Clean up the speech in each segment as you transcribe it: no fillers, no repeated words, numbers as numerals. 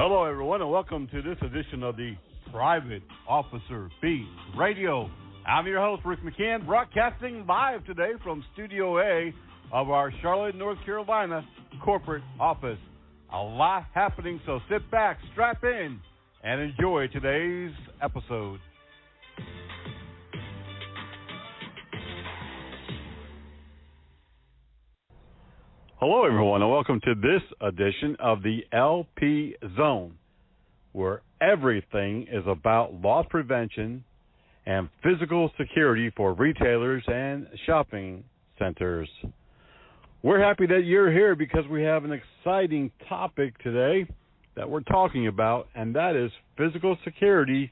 Hello, everyone, and welcome to this edition of the Private Officer Beat Radio. I'm your host, Rick McCann, broadcasting live today from Studio A of our Charlotte, North Carolina corporate office. A lot happening, so sit back, strap in, and enjoy today's episode. Hello, everyone, and welcome to this edition of the LP Zone, where everything is about loss prevention and physical security for retailers and shopping centers. We're happy that you're here because we have an exciting topic today that we're talking about, and that is physical security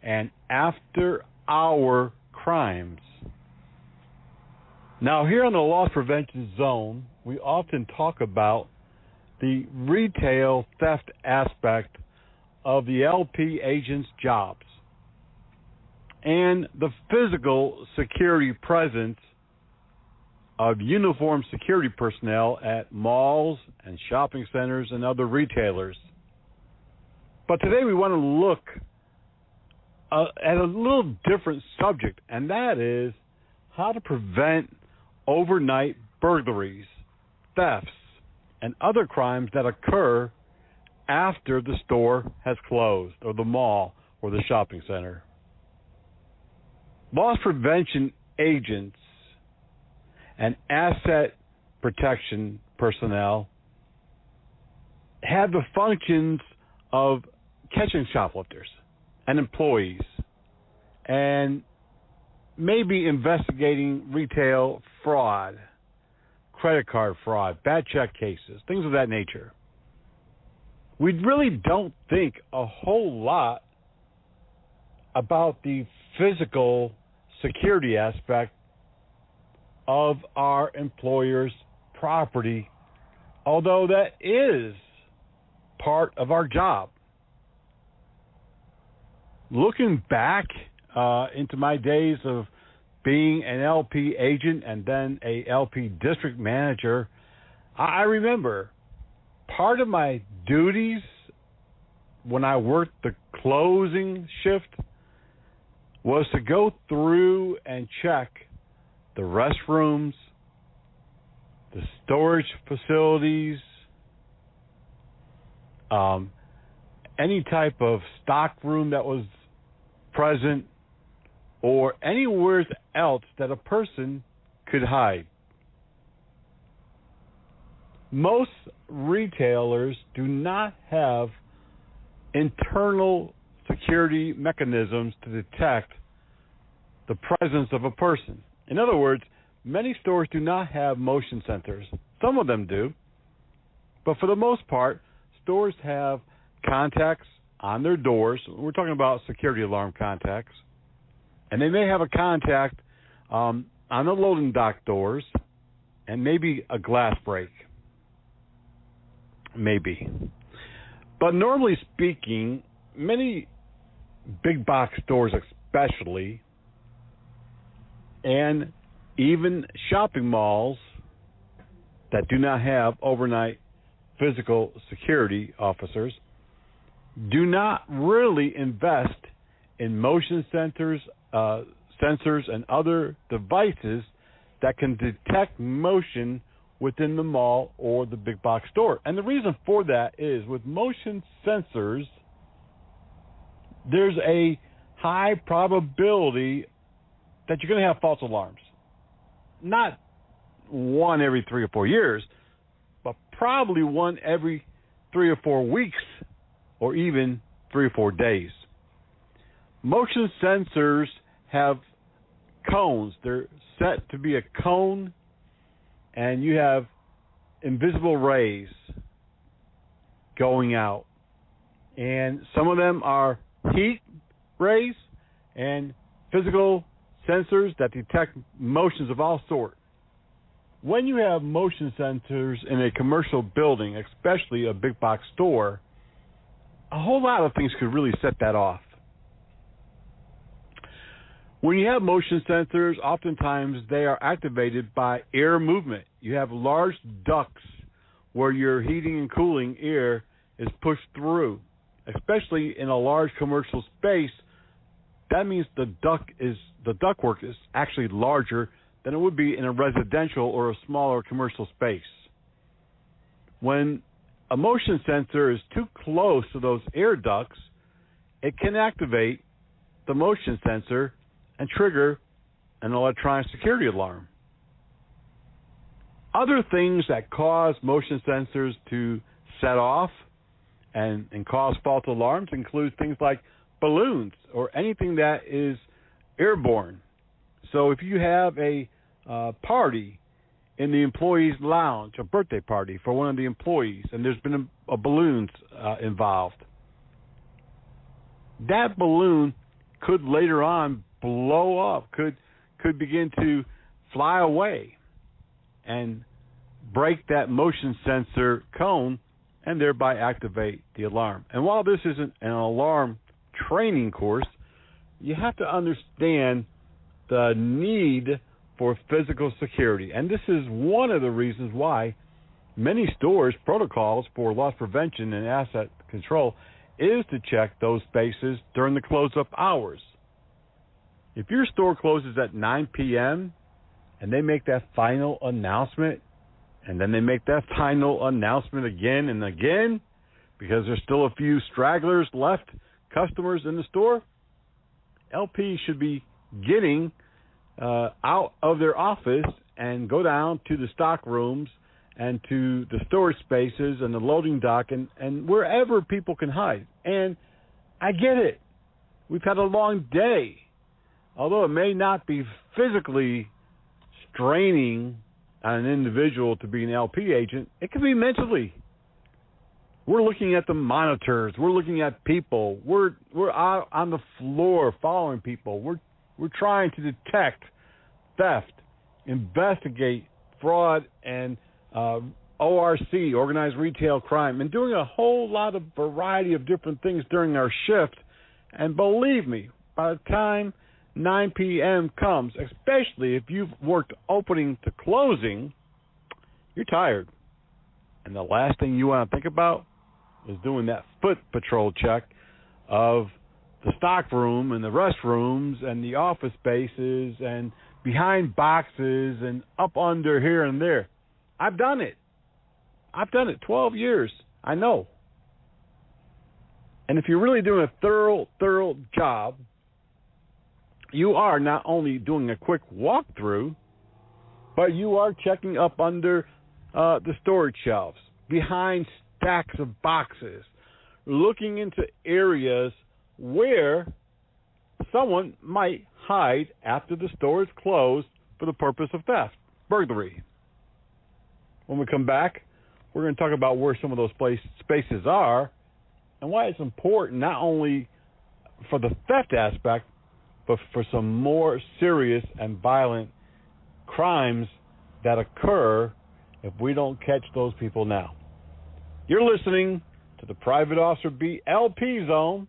and after-hour crimes. Now, here on the Loss Prevention Zone, we often talk about the retail theft aspect of the LP agent's jobs and the physical security presence of uniformed security personnel at malls and shopping centers and other retailers. But today we want to look at a little different subject, and that is how to prevent overnight burglaries, thefts, and other crimes that occur after the store has closed, or the mall, or the shopping center. Loss prevention agents and asset protection personnel have the functions of catching shoplifters and employees and maybe investigating retail fraud, credit card fraud, bad check cases, things of that nature. We really don't think a whole lot about the physical security aspect of our employer's property, although that is part of our job. Looking back into my days of being an LP agent and then a LP district manager, I remember part of my duties when I worked the closing shift was to go through and check the restrooms, the storage facilities, any type of stock room that was present, or anywhere else that a person could hide. Most retailers do not have internal security mechanisms to detect the presence of a person. In other words, many stores do not have motion sensors. Some of them do, but for the most part, stores have contacts on their doors. We're talking about security alarm contacts. And they may have a contact on the loading dock doors and maybe a glass break. Maybe. But normally speaking, many big box stores especially, and even shopping malls that do not have overnight physical security officers, do not really invest in motion sensors and other devices that can detect motion within the mall or the big box store. And the reason for that is with motion sensors, there's a high probability that you're going to have false alarms. Not one every 3 or 4 years, but probably one every 3 or 4 weeks, or even 3 or 4 days. Motion sensors have cones. They're set to be a cone, and you have invisible rays going out. And some of them are heat rays and physical sensors that detect motions of all sorts. When you have motion sensors in a commercial building, especially a big box store, a whole lot of things could really set that off. When you have motion sensors, oftentimes they are activated by air movement. You have large ducts where you're heating and cooling air is pushed through, especially in a large commercial space. That means the ductwork is actually larger than it would be in a residential or a smaller commercial space. When a motion sensor is too close to those air ducts, it can activate the motion sensor and trigger an electronic security alarm. Other things that cause motion sensors to set off and cause false alarms include things like balloons or anything that is airborne. So if you have a party in the employee's lounge, a birthday party for one of the employees, and there's been a balloons involved, that balloon could later on blow up, could begin to fly away and break that motion sensor cone and thereby activate the alarm. And while this isn't an alarm training course, you have to understand the need for physical security. And this is one of the reasons why many stores' protocols for loss prevention and asset control is to check those spaces during the close-up hours. If your store closes at 9 p.m. and they make that final announcement, and then they make that final announcement again and again because there's still a few stragglers left, customers in the store, LP should be getting out of their office and go down to the stock rooms and to the storage spaces and the loading dock and wherever people can hide. And I get it. We've had a long day. Although it may not be physically straining on an individual to be an LP agent, it can be mentally. We're looking at the monitors. We're looking at people. We're out on the floor following people. We're trying to detect theft, investigate fraud and ORC, organized retail crime, and doing a whole lot of variety of different things during our shift. And believe me, by the time 9 p.m. comes, especially if you've worked opening to closing, you're tired. And the last thing you want to think about is doing that foot patrol check of the stock room and the restrooms and the office spaces and behind boxes and up under here and there. I've done it. 12 years. I know. And if you're really doing a thorough job, you are not only doing a quick walkthrough, but you are checking up under the storage shelves, behind stacks of boxes, looking into areas where someone might hide after the store is closed for the purpose of theft, burglary. When we come back, we're going to talk about where some of those spaces are and why it's important not only for the theft aspect, but for some more serious and violent crimes that occur if we don't catch those people now. You're listening to the Private Officer Beat LP Zone.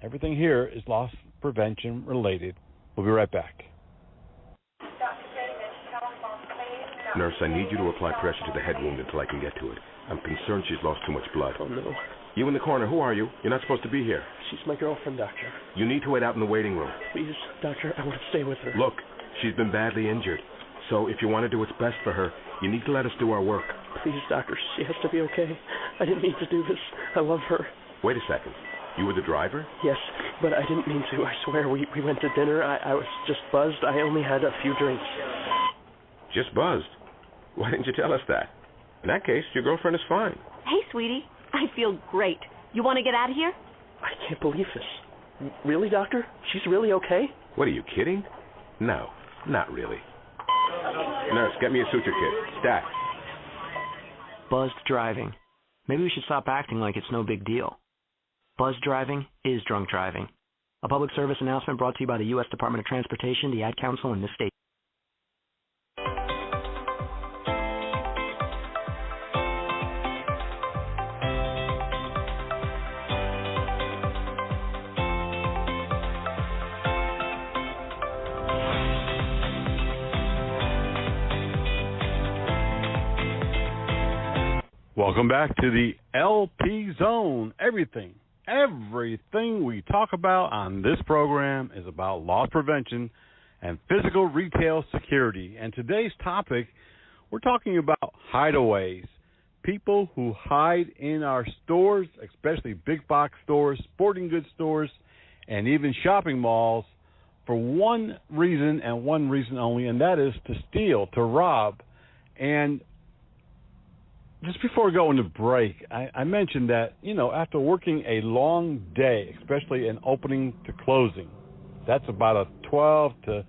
Everything here is loss prevention related. We'll be right back. Nurse, I need you to apply pressure to the head wound until I can get to it. I'm concerned she's lost too much blood. Oh, no. You in the corner, who are you? You're not supposed to be here. She's my girlfriend, Doctor. You need to wait out in the waiting room. Please, Doctor, I want to stay with her. Look, she's been badly injured. So if you want to do what's best for her, you need to let us do our work. Please, Doctor, she has to be okay. I didn't mean to do this. I love her. Wait a second. You were the driver? Yes, but I didn't mean to. I swear, we went to dinner. I was just buzzed. I only had a few drinks. Just buzzed? Why didn't you tell us that? In that case, your girlfriend is fine. Hey, sweetie. I feel great. You want to get out of here? I can't believe this. Really, Doctor? She's really okay? What, are you kidding? No, not really. Nurse, get me a suture kit. Stat. Buzzed driving. Maybe we should stop acting like it's no big deal. Buzzed driving is drunk driving. A public service announcement brought to you by the U.S. Department of Transportation, the Ad Council, and this state. Welcome back to the LP Zone. Everything we talk about on this program is about loss prevention and physical retail security. And today's topic, we're talking about hideaways, people who hide in our stores, especially big box stores, sporting goods stores, and even shopping malls for one reason and one reason only, and that is to steal, to rob. And just before going to break, I mentioned that, after working a long day, especially an opening to closing, that's about a 12 to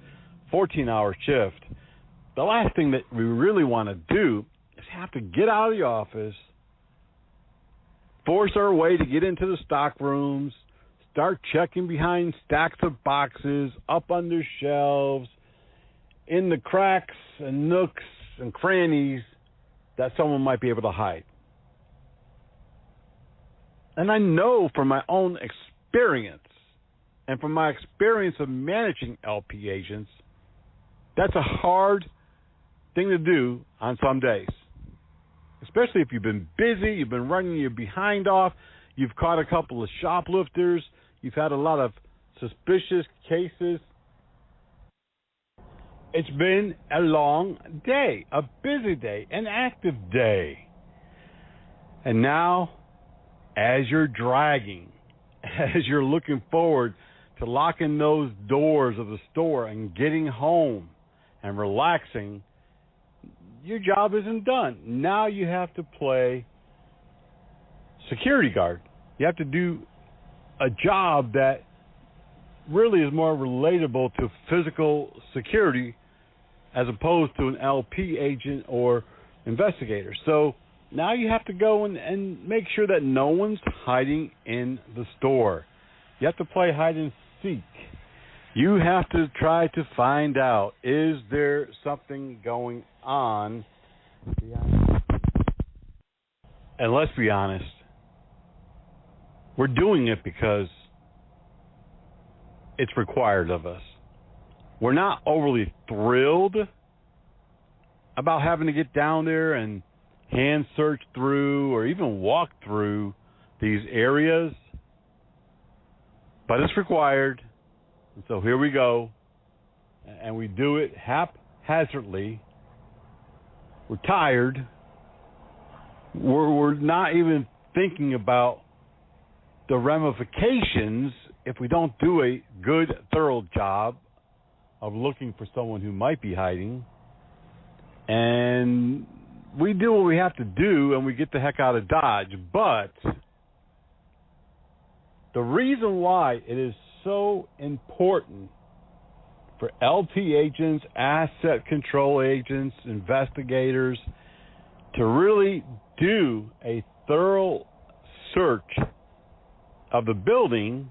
14-hour shift, the last thing that we really want to do is have to get out of the office, force our way to get into the stock rooms, start checking behind stacks of boxes, up under shelves, in the cracks and nooks and crannies that someone might be able to hide. And I know from my own experience and from my experience of managing LP agents, that's a hard thing to do on some days. Especially if you've been busy, you've been running your behind off, you've caught a couple of shoplifters, you've had a lot of suspicious cases. It's been a long day, a busy day, an active day. And now, as you're dragging, as you're looking forward to locking those doors of the store and getting home and relaxing, your job isn't done. Now you have to play security guard. You have to do a job that really is more relatable to physical security as opposed to an LP agent or investigator. So now you have to go and make sure that no one's hiding in the store. You have to play hide and seek. You have to try to find out, is there something going on? And let's be honest, we're doing it because it's required of us. We're not overly thrilled about having to get down there and hand search through or even walk through these areas, but it's required. And so here we go, and we do it haphazardly. We're tired. We're not even thinking about the ramifications if we don't do a good, thorough job of looking for someone who might be hiding. And we do what we have to do, and we get the heck out of Dodge. But the reason why it is so important for LP agents, asset control agents, investigators to really do a thorough search of the building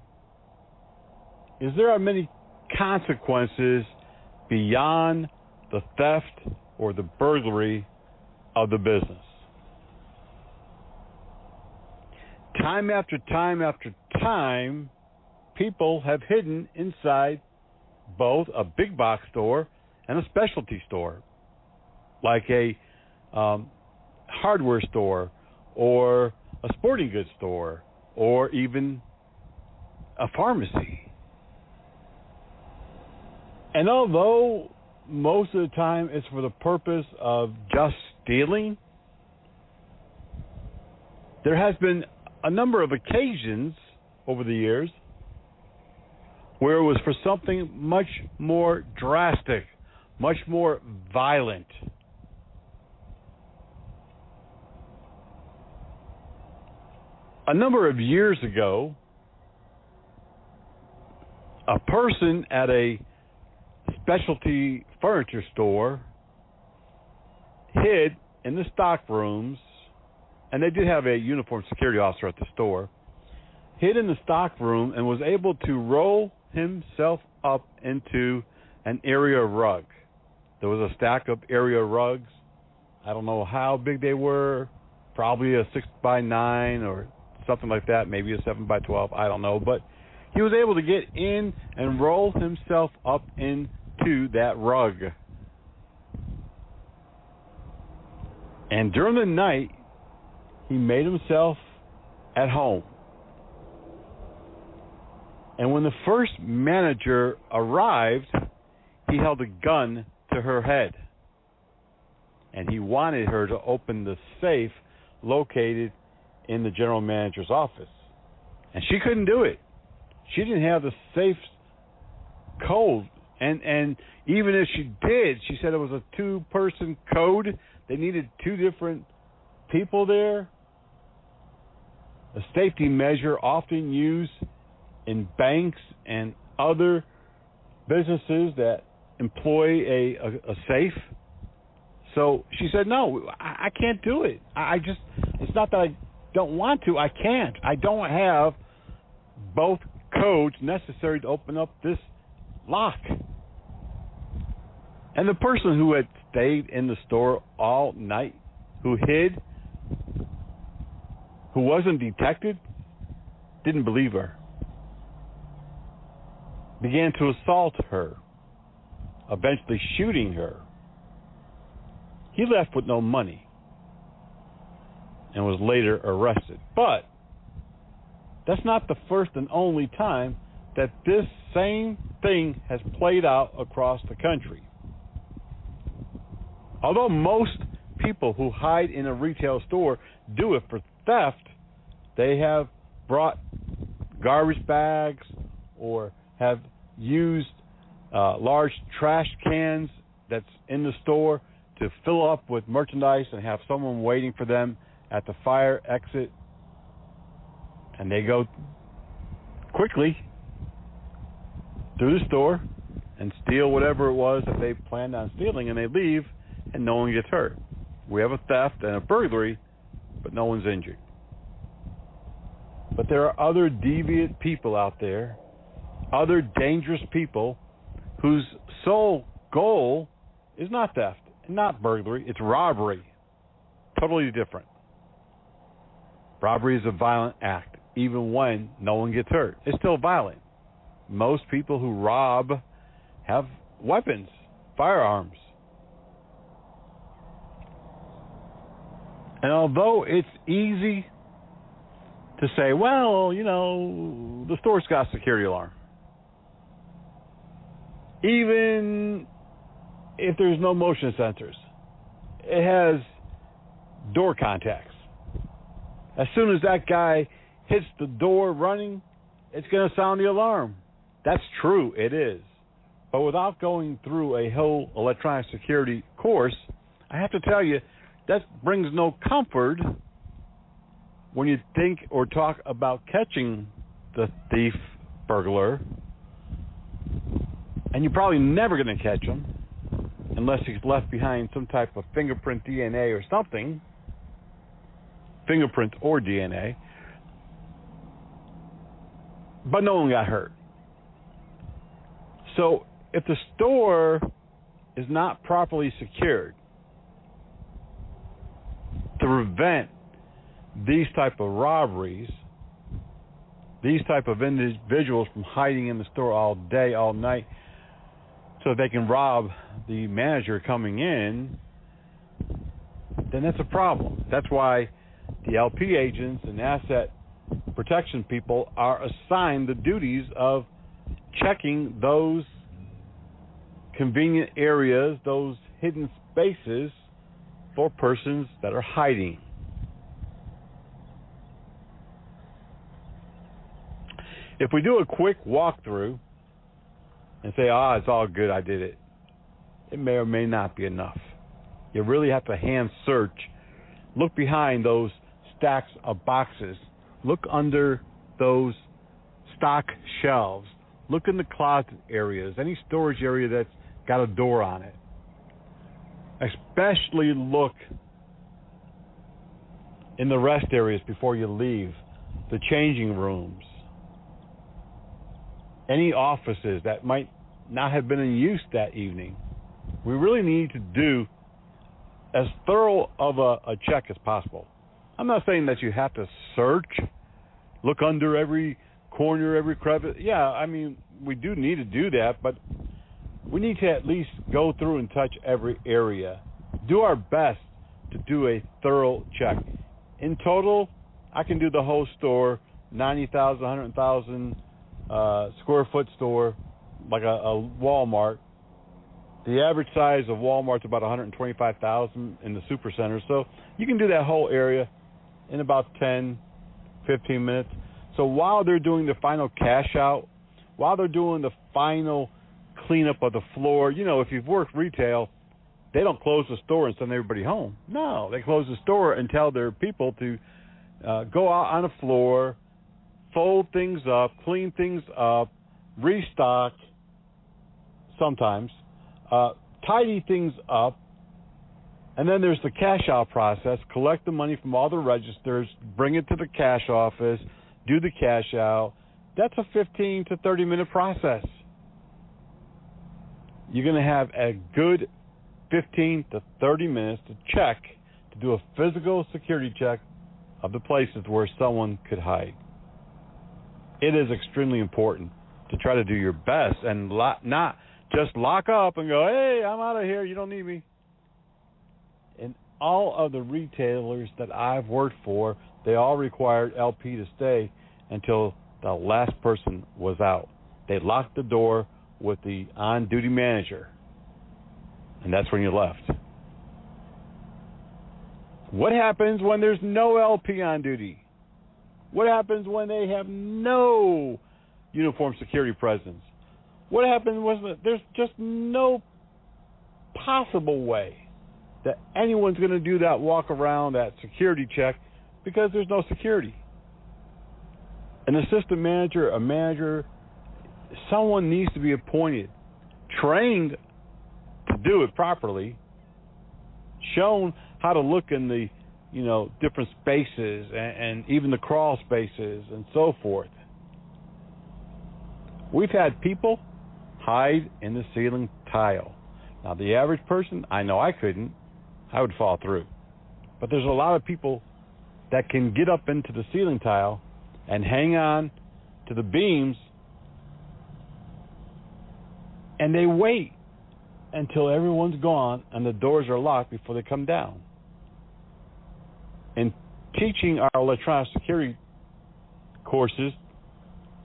is there are many consequences beyond the theft or the burglary of the business. Time after time after time, people have hidden inside both a big box store and a specialty store, like a hardware store or a sporting goods store or even a pharmacy. And although most of the time it's for the purpose of just stealing, there has been a number of occasions over the years where it was for something much more drastic, much more violent. A number of years ago, a person at a specialty furniture store hid in the stock rooms, and they did have a uniformed security officer at the store, hid in the stock room and was able to roll himself up into an area rug. There was a stack of area rugs. I don't know how big they were, probably a 6x9 or something like that, maybe a 7x12, I don't know. But he was able to get in and roll himself up into that rug. And during the night, he made himself at home. And when the first manager arrived, he held a gun to her head. And he wanted her to open the safe located in the general manager's office. And she couldn't do it. She didn't have the safe code. And even if she did, she said it was a two-person code. They needed two different people there. A safety measure often used in banks and other businesses that employ a safe. So she said, no, I can't do it. It's not that I don't want to. I can't. I don't have both codes necessary to open up this lock. And the person who had stayed in the store all night, who hid, who wasn't detected, didn't believe her. Began to assault her, eventually shooting her. He left with no money and was later arrested. But that's not the first and only time that this same thing has played out across the country. Although most people who hide in a retail store do it for theft, they have brought garbage bags or have used large trash cans that's in the store to fill up with merchandise and have someone waiting for them at the fire exit. And they go quickly through the store and steal whatever it was that they planned on stealing, and they leave, and no one gets hurt. We have a theft and a burglary, but no one's injured. But there are other deviant people out there, other dangerous people whose sole goal is not theft, not burglary, it's robbery. Totally different. Robbery is a violent act, even when no one gets hurt. It's still violent. Most people who rob have weapons, firearms. And although it's easy to say, well, you know, the store's got a security alarm. Even if there's no motion sensors, it has door contacts. As soon as that guy hits the door running, it's going to sound the alarm. That's true, it is. But without going through a whole electronic security course, I have to tell you, that brings no comfort when you think or talk about catching the thief, burglar. And you're probably never going to catch him unless he's left behind some type of fingerprint, DNA, or something. Fingerprint or DNA. But no one got hurt. So if the store is not properly secured to prevent these type of robberies, these type of individuals from hiding in the store all day, all night, so they can rob the manager coming in, then that's a problem. That's why the LP agents and asset protection people are assigned the duties of checking those convenient areas, those hidden spaces for persons that are hiding. If we do a quick walkthrough and say, it's all good, I did it, it may or may not be enough. You really have to hand search. Look behind those stacks of boxes. Look under those stock shelves. Look in the closet areas, any storage area that's got a door on it. Especially look in the rest areas before you leave, the changing rooms, any offices that might not have been in use that evening. We really need to do as thorough of a check as possible. I'm not saying that you have to search, look under every corner, every crevice. Yeah, I mean, we do need to do that, but we need to at least go through and touch every area. Do our best to do a thorough check. In total, I can do the whole store, 90,000, 100,000 square foot store, like a Walmart. The average size of Walmart's about 125,000 in the supercenter. So you can do that whole area in about 10, 15 minutes. So while they're doing the final cash out, while they're doing the final cleanup of the floor, you know, if you've worked retail, they don't close the store and send everybody home. No, they close the store and tell their people to go out on the floor, fold things up, clean things up, restock sometimes, tidy things up, and then there's the cash out process. Collect the money from all the registers, bring it to the cash office, do the cash out. That's a 15 to 30 minute process. You're going to have a good 15 to 30 minutes to check, to do a physical security check of the places where someone could hide. It is extremely important to try to do your best and not just lock up and go, hey, I'm out of here, you don't need me. And all of the retailers that I've worked for, they all required LP to stay until the last person was out. They locked the door with the on-duty manager, and that's when you left. What happens when there's no LP on duty? What happens when they have no uniformed security presence? What happens when there's just no possible way that anyone's going to do that walk around, that security check, because there's no security? An assistant manager, a manager, someone needs to be appointed, trained to do it properly, shown how to look in the, different spaces and even the crawl spaces and so forth. We've had people hide in the ceiling tile. Now, the average person, I know I couldn't. I would fall through. But there's a lot of people that can get up into the ceiling tile and hang on to the beams, and they wait until everyone's gone and the doors are locked before they come down. In teaching our electronic security courses,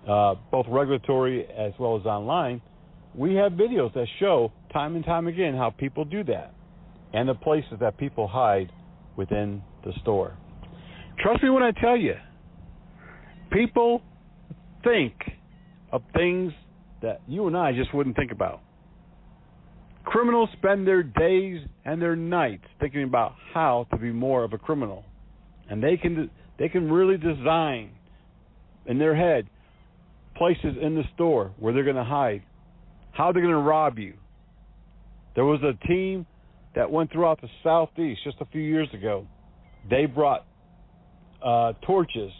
both regulatory as well as online, we have videos that show time and time again how people do that and the places that people hide within the store. Trust me when I tell you, people think of things that you and I just wouldn't think about. Criminals spend their days and their nights thinking about how to be more of a criminal. And they can really design in their head places in the store where they're going to hide, how they're going to rob you. There was a team that went throughout the Southeast just a few years ago. They brought torches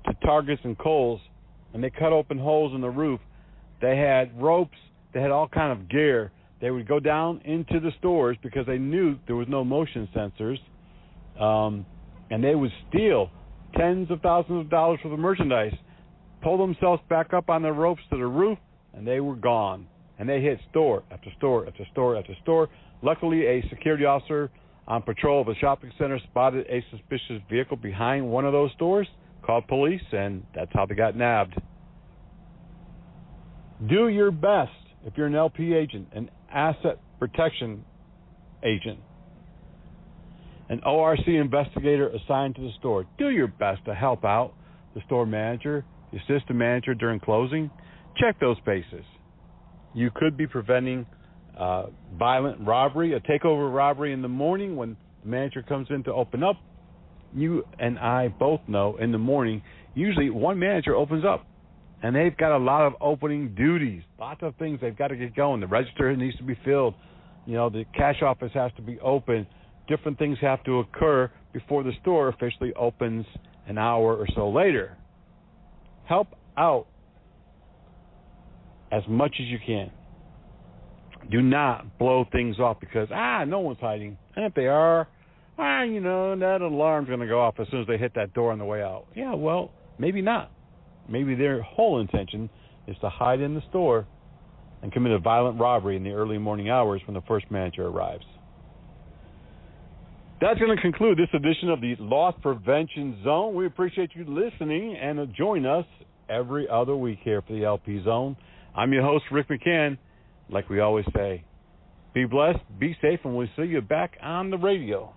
to Targets and Kohl's, and they cut open holes in the roof. They had ropes. They had all kind of gear. They would go down into the stores because they knew there was no motion sensors, and they would steal tens of thousands of dollars worth of merchandise, pull themselves back up on the ropes to the roof, and they were gone. And they hit store after store after store after store. Luckily, a security officer on patrol of a shopping center spotted a suspicious vehicle behind one of those stores, called police, and that's how they got nabbed. Do your best if you're an LP agent, an asset protection agent, an ORC investigator assigned to the store. Do your best to help out the store manager, the assistant manager during closing. Check those spaces. You could be preventing violent robbery, a takeover robbery in the morning when the manager comes in to open up. You and I both know in the morning, usually one manager opens up, and they've got a lot of opening duties, lots of things they've got to get going. The register needs to be filled. The cash office has to be open. Different things have to occur before the store officially opens an hour or so later. Help out as much as you can. Do not blow things off because, no one's hiding. And if they are, that alarm's going to go off as soon as they hit that door on the way out. Yeah, well, maybe not. Maybe their whole intention is to hide in the store and commit a violent robbery in the early morning hours when the first manager arrives. That's going to conclude this edition of the Loss Prevention Zone. We appreciate you listening and join us every other week here for the LP Zone. I'm your host, Rick McCann. Like we always say, be blessed, be safe, and we'll see you back on the radio.